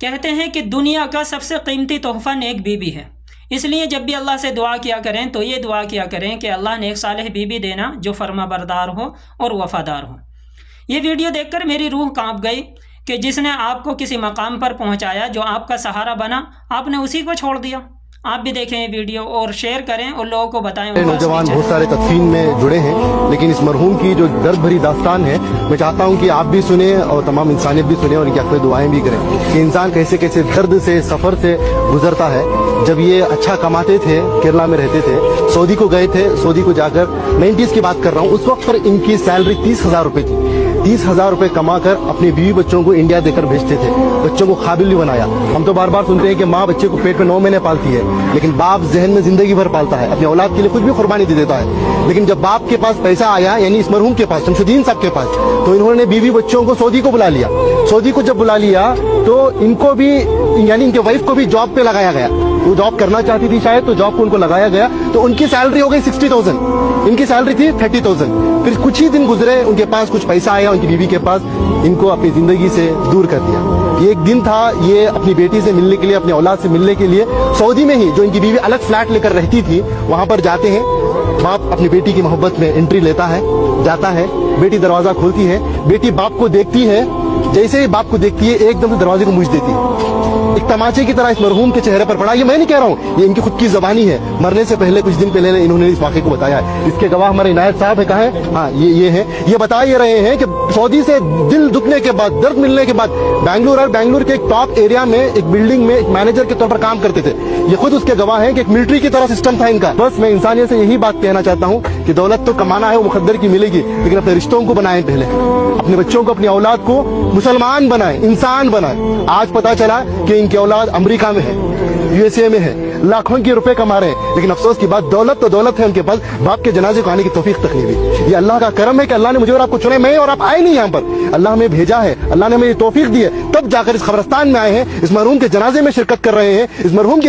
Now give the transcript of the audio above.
کہتے ہیں کہ دنیا کا سب سے قیمتی تحفہ نیک بیوی ہے، اس لیے جب بھی اللہ سے دعا کیا کریں تو یہ دعا کیا کریں کہ اللہ نیک صالح بیوی دینا جو فرما بردار ہو اور وفادار ہو۔ یہ ویڈیو دیکھ کر میری روح کانپ گئی کہ جس نے آپ کو کسی مقام پر پہنچایا، جو آپ کا سہارا بنا، آپ نے اسی کو چھوڑ دیا۔ آپ بھی دیکھیں یہ ویڈیو اور شیئر کریں اور لوگوں کو بتائیں۔ نوجوان بہت سارے تدفین میں جڑے ہیں، لیکن اس مرحوم کی جو درد بھری داستان ہے میں چاہتا ہوں کہ آپ بھی سنیں اور تمام انسانیت بھی سنیں اور ان کی حق میں دعائیں بھی کریں کہ انسان کیسے کیسے درد سے سفر سے گزرتا ہے۔ جب یہ اچھا کماتے تھے، کیرلا میں رہتے تھے، سعودی کو گئے تھے، سعودی کو جا کر 90s کی بات کر رہا ہوں، اس وقت پر ان کی سیلری 30,000 روپے تھی۔ 30,000 روپے کما کر اپنی بیوی بچوں کو انڈیا دے کر بھیجتے تھے، بچوں کو قابل بھی بنایا۔ ہم تو بار بار سنتے ہیں کہ ماں بچے کو پیٹ میں 9 مہینے پالتی ہے، لیکن باپ ذہن میں زندگی بھر پالتا ہے، اپنی اولاد کے لیے کچھ بھی قربانی دے دیتا ہے۔ لیکن جب باپ کے پاس پیسہ آیا، یعنی اس مرحوم کے پاس، شمس الدین صاحب کے پاس، تو انہوں نے بیوی بچوں کو سعودی کو بلا لیا۔ سعودی کو جب بلا لیا تو ان کو بھی، یعنی ان کے وائف کو بھی جاب پہ لگایا گیا۔ وہ جاب کرنا چاہتی تھی شاید، تو جاب کو ان کو لگایا گیا، تو ان کی سیلری ہو گئی 60,000، ان کی سیلری تھی 30,000۔ پھر کچھ ہی دن گزرے، ان کے پاس کچھ پیسہ آیا، ان کی بیوی کے پاس، ان کو اپنی زندگی سے دور کر دیا۔ یہ ایک دن تھا، یہ اپنی بیٹی سے ملنے کے لیے، اپنی اولاد سے ملنے کے لیے سعودی میں ہی، جو ان کی بیوی الگ فلیٹ لے کر رہتی تھی، وہاں پر جاتے ہیں۔ باپ اپنی بیٹی کی محبت میں انٹری لیتا ہے، جاتا ہے، بیٹی دروازہ کھولتی ہے، بیٹی باپ کو دیکھتی ہے، جیسے ہی باپ کو دیکھتی ہے ایک دم سے دروازے کو موچ دیتی ہے۔ ایک تماچے کی طرح اس مرحوم کے چہرے پر پڑا۔ یہ میں نہیں کہہ رہا ہوں، یہ ان کی خود کی زبانی ہے، مرنے سے پہلے کچھ دن پہلے انہوں نے اس واقعے کو بتایا ہے۔ اس کے گواہ ہمارے عنایت صاحب ہے، کہاں ہے؟ ہاں یہ ہے۔ یہ بتا یہ رہے ہیں کہ سعودی سے دل دکھنے کے بعد، درد ملنے کے بعد بنگلور کے ایک ٹاپ ایریا میں ایک بلڈنگ میں ایک مینیجر کے طور پر کام کرتے تھے۔ یہ خود اس کے گواہ ہیں کہ ایک ملٹری کی طرح سسٹم تھا ان کا۔ بس میں انسانیت سے یہی بات کہنا چاہتا ہوں کہ دولت تو کمانا ہے، وہ مقدر کی ملے گی، لیکن اپنے رشتوں کو بنائیں، پہلے اپنے بچوں کو، اپنی اولاد کو مسلمان بنائیں، انسان بنائیں۔ آج پتا چلا کہ ان کی اولاد امریکہ میں ہے، USA میں ہے، لاکھوں کے روپے کما رہے ہیں، لیکن افسوس کی بات، دولت تو دولت ہے ان کے پاس، باپ کے جنازے کو آنے کی توفیق تک نہیں ہوئی۔ یہ اللہ کا کرم ہے کہ اللہ نے مجھے اور آپ کو چنے، میں اور آپ آئے نہیں یہاں پر، اللہ ہمیں بھیجا ہے، اللہ نے ہمیں یہ توفیق دی ہے، تب جا کر اس قبرستان میں آئے ہیں، اس مرحوم کے جنازے میں شرکت کر رہے ہیں، اس مرحوم کی